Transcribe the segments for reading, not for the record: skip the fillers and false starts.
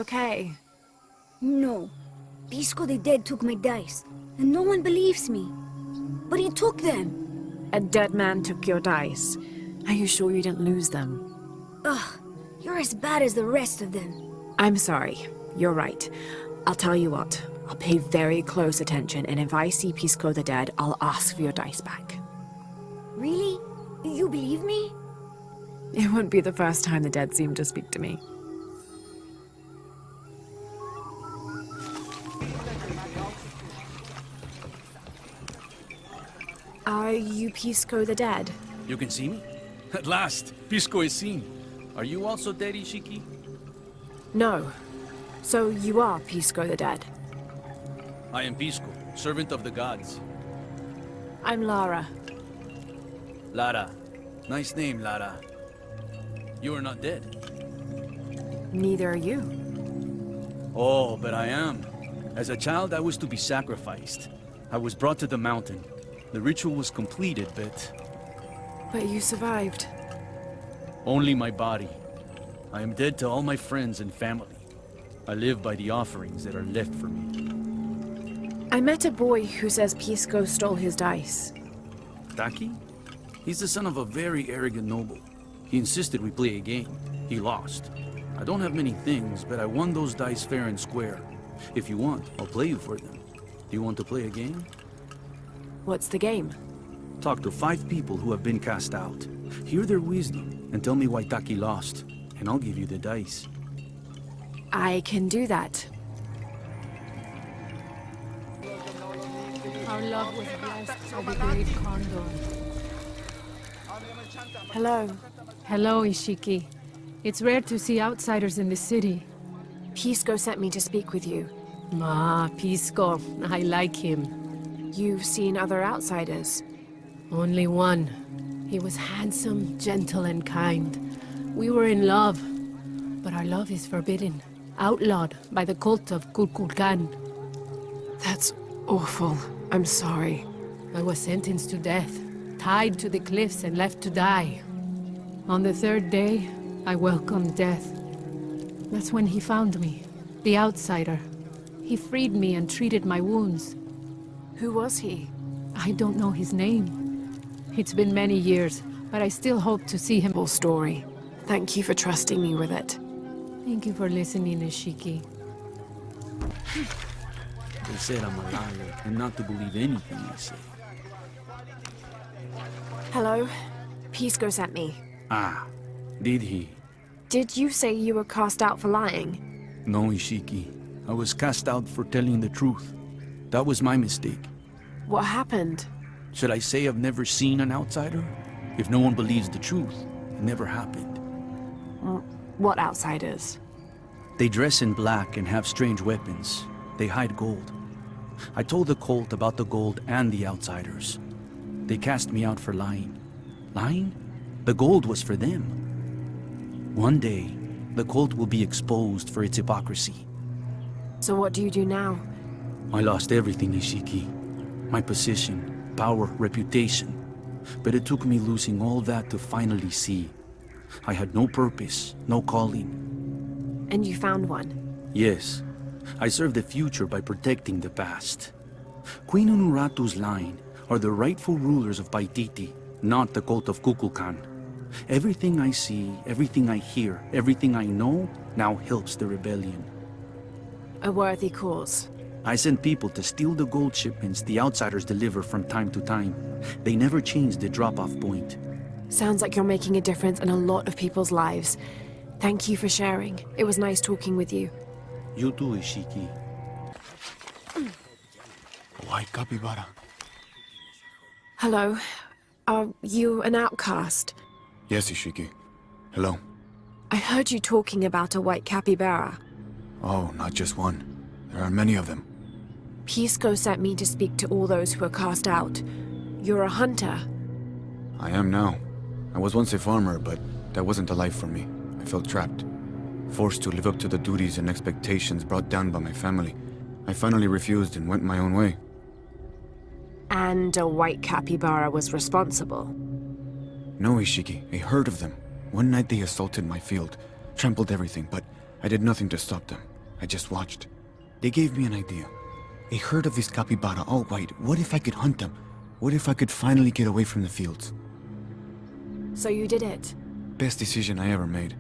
okay? No. Pisco the Dead took my dice, and no one believes me. But he took them. A dead man took your dice. Are you sure you didn't lose them? Ugh, you're as bad as the rest of them. I'm sorry. You're right. I'll tell you what. I'll pay very close attention, and if I see Pisco the Dead, I'll ask for your dice back. Really? You believe me? It wouldn't be the first time the dead seemed to speak to me. Are you Pisco the Dead? You can see me? At last, Pisco is seen. Are you also dead, Ishiki? No. So you are Pisco the Dead? I am Pisco, servant of the gods. I'm Lara. Lara. Nice name, Lara. You are not dead. Neither are you. Oh, but I am. As a child, I was to be sacrificed. I was brought to the mountain. The ritual was completed, But you survived. only my body. I am dead to all my friends and family. I live by the offerings that are left for me. I met a boy who says Pisco stole his dice. Taki? He's the son of a very arrogant noble. He insisted we play a game. He lost. I don't have many things, but I won those dice fair and square. If you want, I'll play you for them. Do you want to play a game? What's the game? Talk to 5 people who have been cast out. Hear their wisdom, and tell me why Taki lost. And I'll give you the dice. I can do that. Our love was blessed by the great condor. Hello. Hello, Ishiki. It's rare to see outsiders in the city. Pisco sent me to speak with you. Ah, Pisco. I like him. You've seen other outsiders. Only one. He was handsome, gentle, and kind. We were in love. But our love is forbidden. Outlawed by the cult of Kukulkan. That's awful. I'm sorry. I was sentenced to death, tied to the cliffs and left to die. On the 3rd day, I welcomed death. That's when he found me, the outsider. He freed me and treated my wounds. Who was he? I don't know his name. It's been many years, but I still hope to see him. Full story. Thank you for trusting me with it. Thank you for listening, Ishiki. They said I'm a liar, and not to believe anything I say. Hello. Pisco sent me. Ah, did he? Did you say you were cast out for lying? No, Ishiki. I was cast out for telling the truth. That was my mistake. What happened? Should I say I've never seen an outsider? If no one believes the truth, it never happened. What outsiders? They dress in black and have strange weapons. They hide gold. I told the cult about the gold and the outsiders. They cast me out for lying. Lying? The gold was for them. One day, the cult will be exposed for its hypocrisy. So what do you do now? I lost everything, Ishiki. My position, power, reputation. But it took me losing all that to finally see. I had no purpose, no calling. And you found one? Yes. I serve the future by protecting the past. Queen Unuratu's line are the rightful rulers of Paititi, not the cult of Kukulkan. Everything I see, everything I hear, everything I know now helps the rebellion. A worthy cause. I send people to steal the gold shipments the outsiders deliver from time to time. They never change the drop-off point. Sounds like you're making a difference in a lot of people's lives. Thank you for sharing. It was nice talking with you. You too, Ishiki. White capybara. Hello. Are you an outcast? Yes, Ishiki. Hello. I heard you talking about a white capybara. Oh, not just one. There are many of them. Pisco sent me to speak to all those who are cast out. You're a hunter. I am now. I was once a farmer, but that wasn't a life for me. I felt trapped. Forced to live up to the duties and expectations brought down by my family. I finally refused and went my own way. And a white capybara was responsible. No, Ishiki, a herd of them. One night they assaulted my field, trampled everything, but I did nothing to stop them. I just watched. They gave me an idea. A herd of these capybara, all white. What if I could hunt them? What if I could finally get away from the fields? So you did it? Best decision I ever made.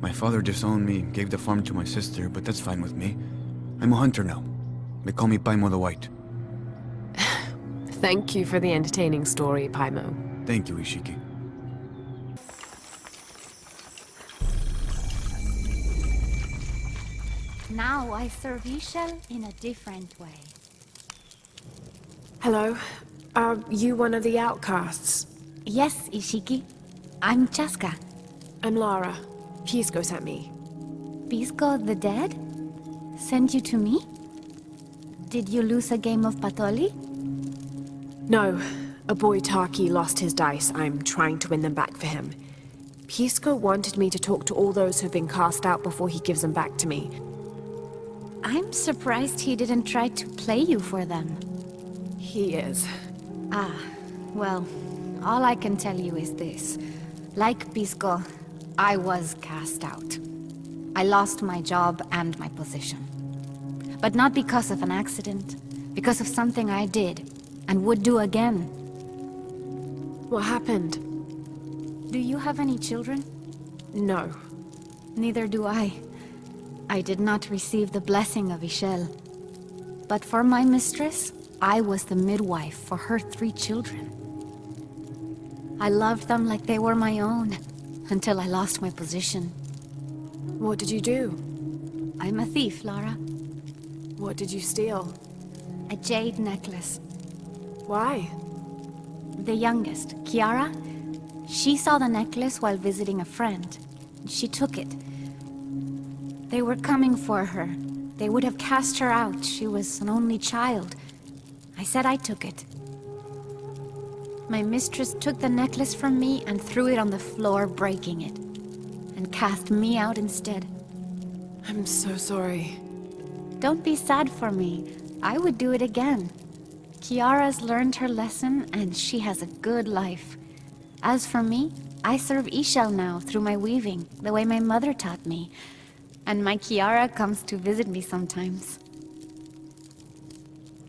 My father disowned me, gave the farm to my sister, but that's fine with me. I'm a hunter now. They call me Paimo the White. Thank you for the entertaining story, Paimo. Thank you, Ishiki. Now I serve Ishel in a different way. Hello. Are you one of the outcasts? Yes, Ishiki. I'm Chaska. I'm Lara. Pisco sent me. Pisco the dead? Sent you to me? Did you lose a game of Patoli? No. A boy Taki lost his dice. I'm trying to win them back for him. Pisco wanted me to talk to all those who've been cast out before he gives them back to me. I'm surprised he didn't try to play you for them. He is. Ah, well, all I can tell you is this. Like Pisco, I was cast out. I lost my job and my position. But not because of an accident, because of something I did, and would do again. What happened? Do you have any children? No. Neither do I. I did not receive the blessing of Ishel. But for my mistress, I was the midwife for her 3 children. I loved them like they were my own, until I lost my position. What did you do? I'm a thief, Lara. What did you steal? A jade necklace. Why? The youngest, Kiara, she saw the necklace while visiting a friend. She took it. They were coming for her. They would have cast her out. She was an only child. I said I took it. My mistress took the necklace from me and threw it on the floor, breaking it. And cast me out instead. I'm so sorry. Don't be sad for me. I would do it again. Kiara's learned her lesson, and she has a good life. As for me, I serve Ishel now through my weaving, the way my mother taught me. And my Kiara comes to visit me sometimes.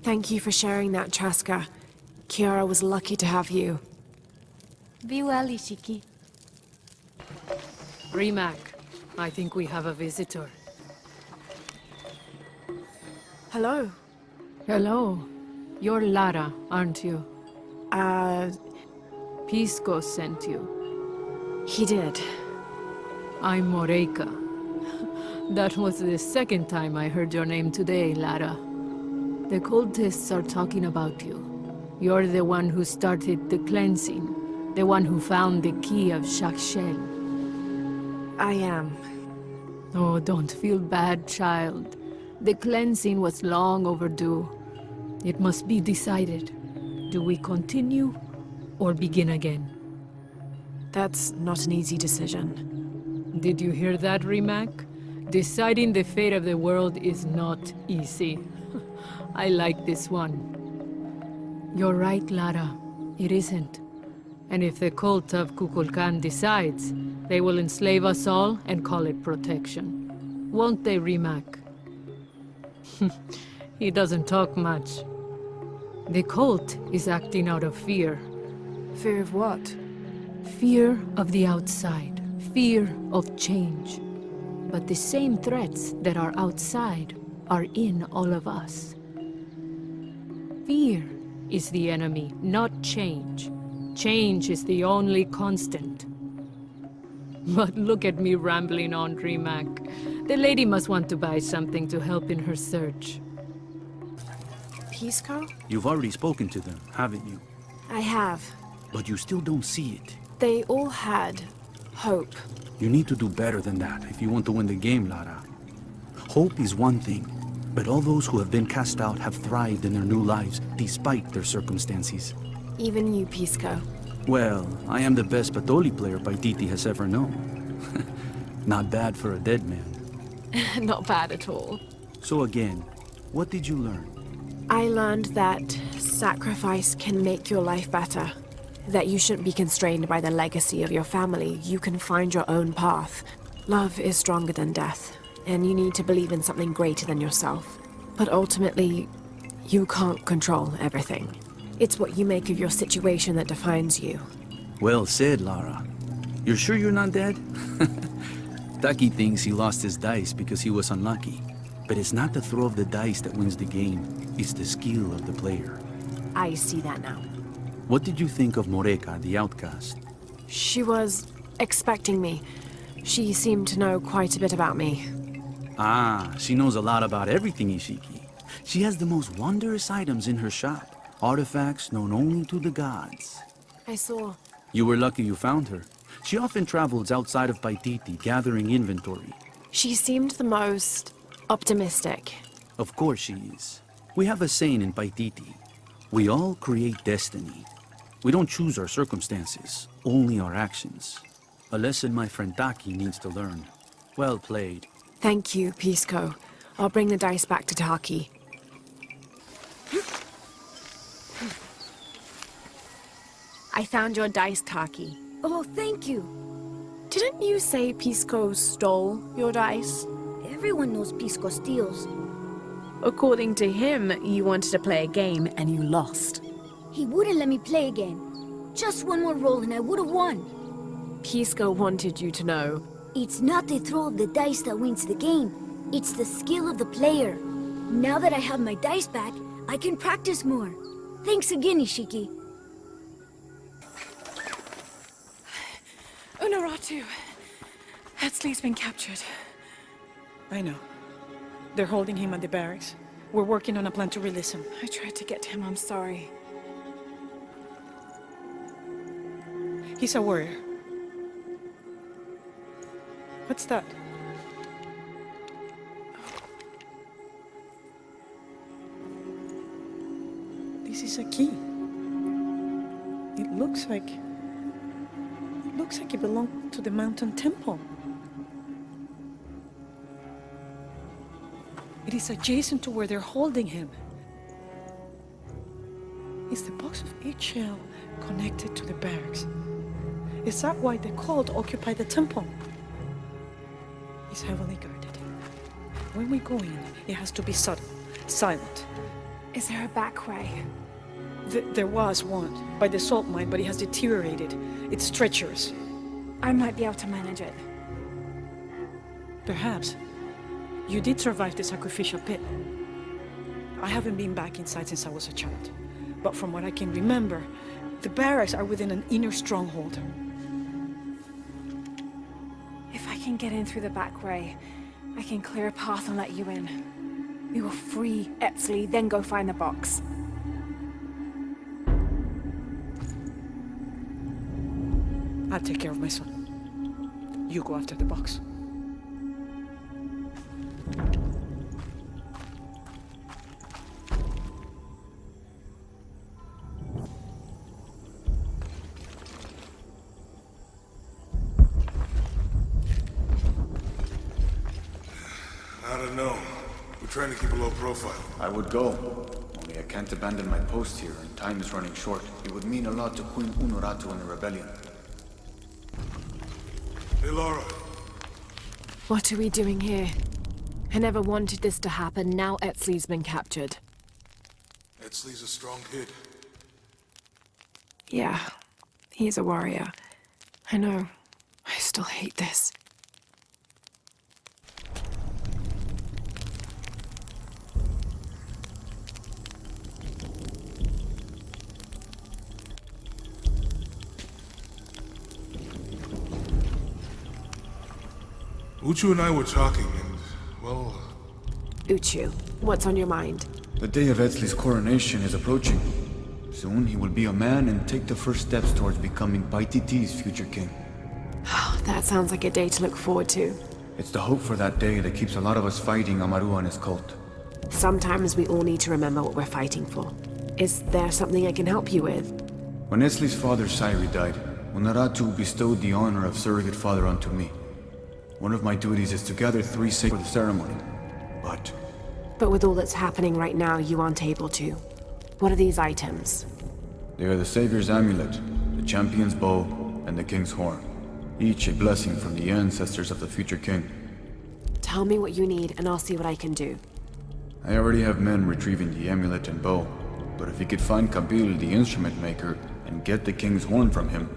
Thank you for sharing that, Chaska. Kiara was lucky to have you. Be well, Ishiki. Rimac, I think we have a visitor. Hello. Hello. You're Lara, aren't you? Pisco sent you. He did. I'm Moreika. That was the second time I heard your name today, Lara. The cultists are talking about you. You're the one who started the cleansing. The one who found the key of Shakshel. I am. Oh, don't feel bad, child. The cleansing was long overdue. It must be decided. Do we continue or begin again? That's not an easy decision. Did you hear that, Rimac? Deciding the fate of the world is not easy. I like this one. You're right, Lara. It isn't. And if the cult of Kukulkan decides, they will enslave us all and call it protection. Won't they, Rimac? He doesn't talk much. The cult is acting out of fear. Fear of what? Fear of the outside. Fear of change. But the same threats that are outside are in all of us. Fear is the enemy, not change. Change is the only constant. But look at me rambling on, Rimac. The lady must want to buy something to help in her search. Pisco? You've already spoken to them, haven't you? I have. But you still don't see it. They all had hope. You need to do better than that if you want to win the game, Lara. Hope is one thing, but all those who have been cast out have thrived in their new lives, despite their circumstances. Even you, Pisco. Well, I am the best Patoli player Paititi has ever known. Not bad for a dead man. Not bad at all. So again, what did you learn? I learned that sacrifice can make your life better. That you shouldn't be constrained by the legacy of your family. You can find your own path. Love is stronger than death. and you need to believe in something greater than yourself. But ultimately, you can't control everything. It's what you make of your situation that defines you. Well said, Lara. You're sure you're not dead? Taki thinks he lost his dice because he was unlucky. But it's not the throw of the dice that wins the game, it's the skill of the player. I see that now. What did you think of Moreka, the outcast? She was expecting me. She seemed to know quite a bit about me. Ah, she knows a lot about everything, Ishiki. She has the most wondrous items in her shop. Artifacts known only to the gods. I saw. You were lucky you found her. She often travels outside of Paititi, gathering inventory. She seemed the most optimistic. Of course she is. We have a saying in Paititi. We all create destiny. We don't choose our circumstances, only our actions. A lesson my friend Taki needs to learn. Well played. Thank you, Pisco. I'll bring the dice back to Taki. I found your dice, Taki. Oh, thank you. Didn't you say Pisco stole your dice? Everyone knows Pisco steals. According to him, you wanted to play a game and you lost. He wouldn't let me play again. Just one more roll and I would have won. Pisco wanted you to know. It's not the throw of the dice that wins the game. It's the skill of the player. Now that I have my dice back, I can practice more. Thanks again, Ishiki. Unuratu. Hetzley's been captured. I know. They're holding him at the barracks. We're working on a plan to release him. I tried to get to him, I'm sorry. He's a warrior. What's that? This is a key. It looks like it belonged to the mountain temple. It is adjacent to where they're holding him. Is the box of each shell connected to the barracks? Is that why the cult occupied the temple? It's heavily guarded. When we go in, it has to be subtle, silent. Is there a back way? There was one, by the salt mine, but it has deteriorated. It's treacherous. I might be able to manage it. Perhaps. You did survive the sacrificial pit. I haven't been back inside since I was a child. But from what I can remember, the barracks are within an inner stronghold. If I can get in through the back way, I can clear a path and let you in. We will free Hetzley, then go find the box. I'll take care of my son. You go after the box. I don't know. We're trying to keep a low profile. I would go. Only I can't abandon my post here, and time is running short. It would mean a lot to Queen Unuratu and the rebellion. Hey, Lara. What are we doing here? I never wanted this to happen. Now Hetzley's been captured. Hetzley's a strong kid. Yeah, he's a warrior. I know. I still hate this. Uchu and I were talking, and, well... Uchu, what's on your mind? The day of Hetzley's coronation is approaching. Soon he will be a man and take the first steps towards becoming Paititi's future king. That sounds like a day to look forward to. It's the hope for that day that keeps a lot of us fighting Amaru and his cult. Sometimes we all need to remember what we're fighting for. Is there something I can help you with? When Hetzley's father Sairi died, Unuratu bestowed the honor of surrogate father onto me. One of my duties is to gather 3 sacred for the ceremony. But with all that's happening right now, you aren't able to. What are these items? They are the Savior's amulet, the champion's bow, and the king's horn. Each a blessing from the ancestors of the future king. Tell me what you need, and I'll see what I can do. I already have men retrieving the amulet and bow, but if you could find Kabil, the instrument maker, and get the king's horn from him,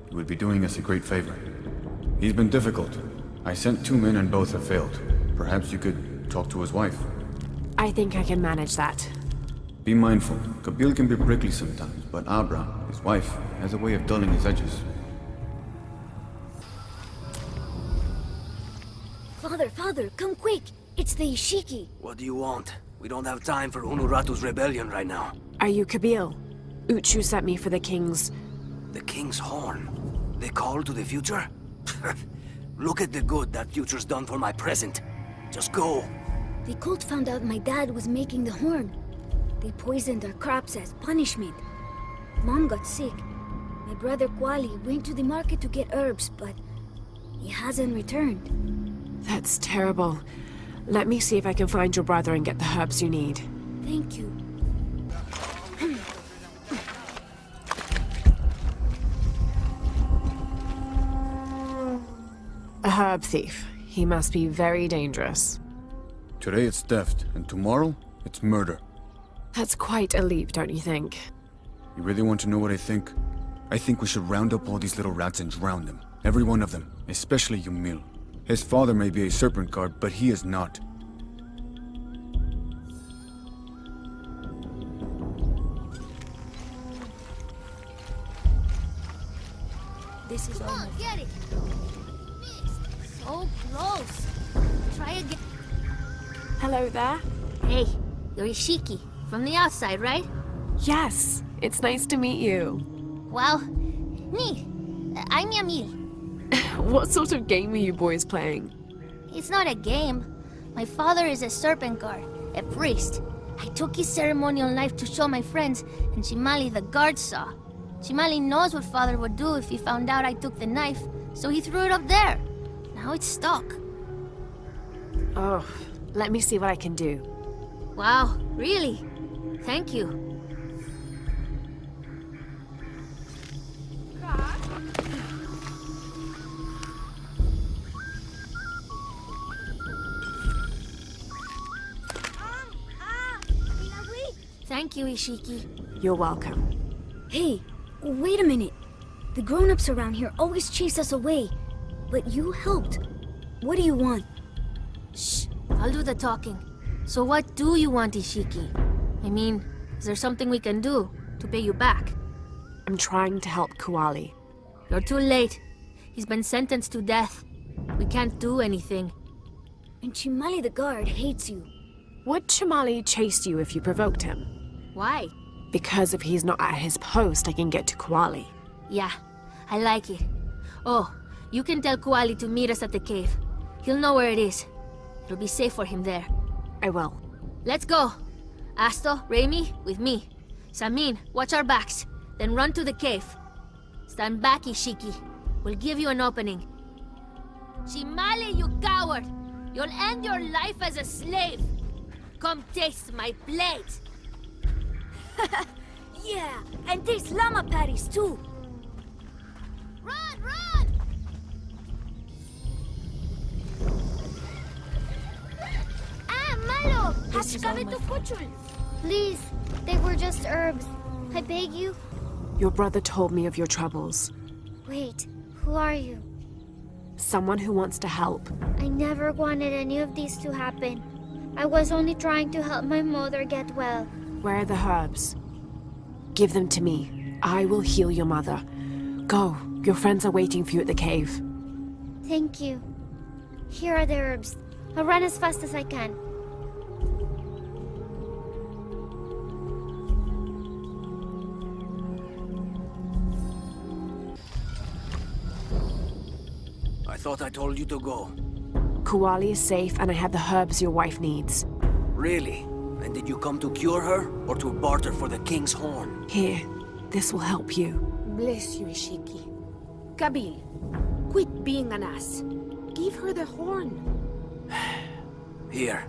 you would be doing us a great favor. He's been difficult. I sent 2 men and both have failed. Perhaps you could talk to his wife. I think I can manage that. Be mindful. Kabil can be prickly sometimes, but Abra, his wife, has a way of dulling his edges. Father, come quick! It's the Ishiki! What do you want? We don't have time for Unuratu's rebellion right now. Are you Kabil? Uchu sent me for the king's... The king's horn? The call to the future? Look at the good that future's done for my present. Just go. The cult found out my dad was making the horn. They poisoned our crops as punishment. Mom got sick. My brother Kuali went to the market to get herbs, but he hasn't returned. That's terrible. Let me see if I can find your brother and get the herbs you need. Thank you. A herb thief. He must be very dangerous. Today it's theft, and tomorrow it's murder. That's quite a leap, don't you think? You really want to know what I think? I think we should round up all these little rats and drown them. Every one of them, especially Yumil. His father may be a serpent guard, but he is not. This is all. Get it! So close. Try again. Hello there. Hey, you're Ishiki. From the outside, right? Yes, it's nice to meet you. Well, me. I'm Yamil. What sort of game are you boys playing? It's not a game. My father is a serpent guard, a priest. I took his ceremonial knife to show my friends, and Shimali the guard saw. Shimali knows what father would do if he found out I took the knife, so he threw it up there. Now it's stuck. Oh, let me see what I can do. Wow, really? Thank you. Thank you, Ishiki. You're welcome. Hey, wait a minute. The grown-ups around here always chase us away. But you helped. What do you want? Shh, I'll do the talking. So what do you want, Ishiki? I mean, is there something we can do to pay you back? I'm trying to help Kuali. You're too late. He's been sentenced to death. We can't do anything. And Chimali the guard hates you. Would Chimali chase you if you provoked him? Why? Because if he's not at his post, I can get to Kuali. Yeah, I like it. Oh, you can tell Kuali to meet us at the cave. He'll know where it is. It'll be safe for him there. I will. Let's go. Asto, Raimi, with me. Samin, watch our backs. Then run to the cave. Stand back, Ishiki. We'll give you an opening. Shimali, you coward! You'll end your life as a slave. Come taste my blade. Yeah, and taste llama patties too. Run, run! Malo! Please, they were just herbs. I beg you. Your brother told me of your troubles. Wait, who are you? Someone who wants to help. I never wanted any of these to happen. I was only trying to help my mother get well. Where are the herbs? Give them to me. I will heal your mother. Go. Your friends are waiting for you at the cave. Thank you. Here are the herbs. I'll run as fast as I can. I thought I told you to go. Kuali is safe and I have the herbs your wife needs. Really? And did you come to cure her, or to barter for the king's horn? Here, this will help you. Bless you, Ishiki. Kabil, quit being an ass. Give her the horn. Here,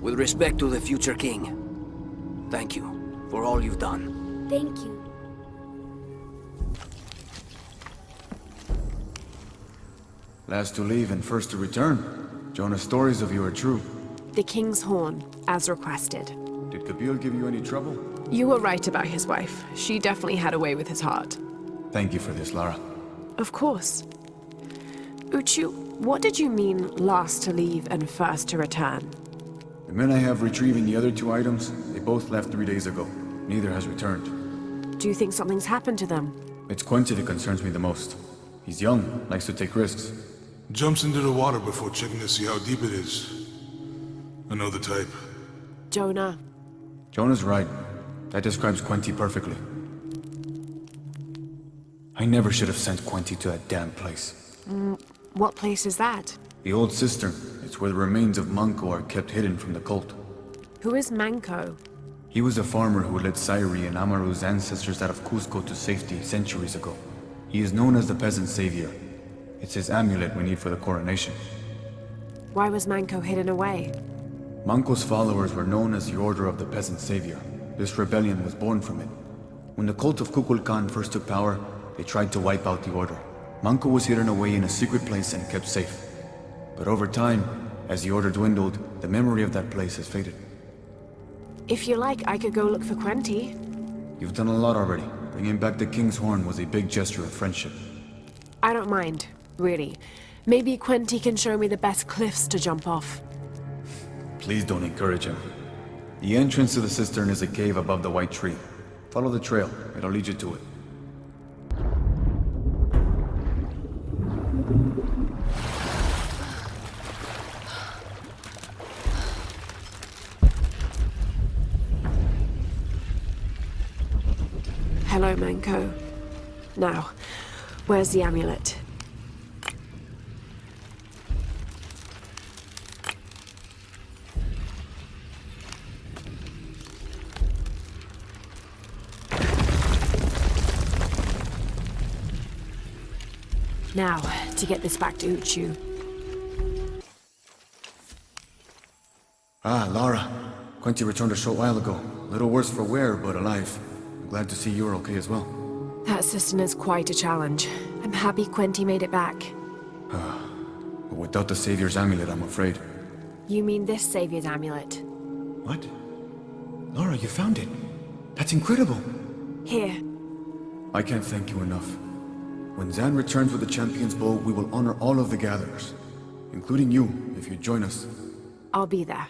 with respect to the future king. Thank you for all you've done. Thank you. Last to leave and first to return. Jonah's stories of you are true. The King's Horn, as requested. Did Kabil give you any trouble? You were right about his wife. She definitely had a way with his heart. Thank you for this, Lara. Of course. Uchu, what did you mean last to leave and first to return? The men I have retrieving the other 2 items, they both left 3 days ago. Neither has returned. Do you think something's happened to them? It's Quincy that concerns me the most. He's young, likes to take risks. Jumps into the water before checking to see how deep it is. I know the type. Jonah. Jonah's right. That describes Quincy perfectly. I never should have sent Quincy to that damn place. What place is that? The old cistern. It's where the remains of Manco are kept hidden from the cult. Who is Manco? He was a farmer who led Sairi and Amaru's ancestors out of Cusco to safety centuries ago. He is known as the peasant savior. It's his amulet we need for the coronation. Why was Manco hidden away? Manco's followers were known as the Order of the Peasant Savior. This rebellion was born from it. When the cult of Kukulkan first took power, they tried to wipe out the order. Manco was hidden away in a secret place and kept safe. But over time, as the order dwindled, the memory of that place has faded. If you like, I could go look for Quenti. You've done a lot already. Bringing back the King's Horn was a big gesture of friendship. I don't mind, really. Maybe Quenti can show me the best cliffs to jump off. Please don't encourage him. The entrance to the cistern is a cave above the white tree. Follow the trail. It'll lead you to it. Hello, Manco. Now, where's the amulet? Now, to get this back to Uchu. Ah, Lara. Quincy returned a short while ago. A little worse for wear, but alive. I'm glad to see you're okay as well. That cistern is quite a challenge. I'm happy Quenti made it back. But without the Savior's amulet, I'm afraid. You mean this Savior's amulet? What? Lara, you found it. That's incredible. Here. I can't thank you enough. When Zan returns with the Champion's Bow, we will honor all of the gatherers. Including you, if you join us. I'll be there.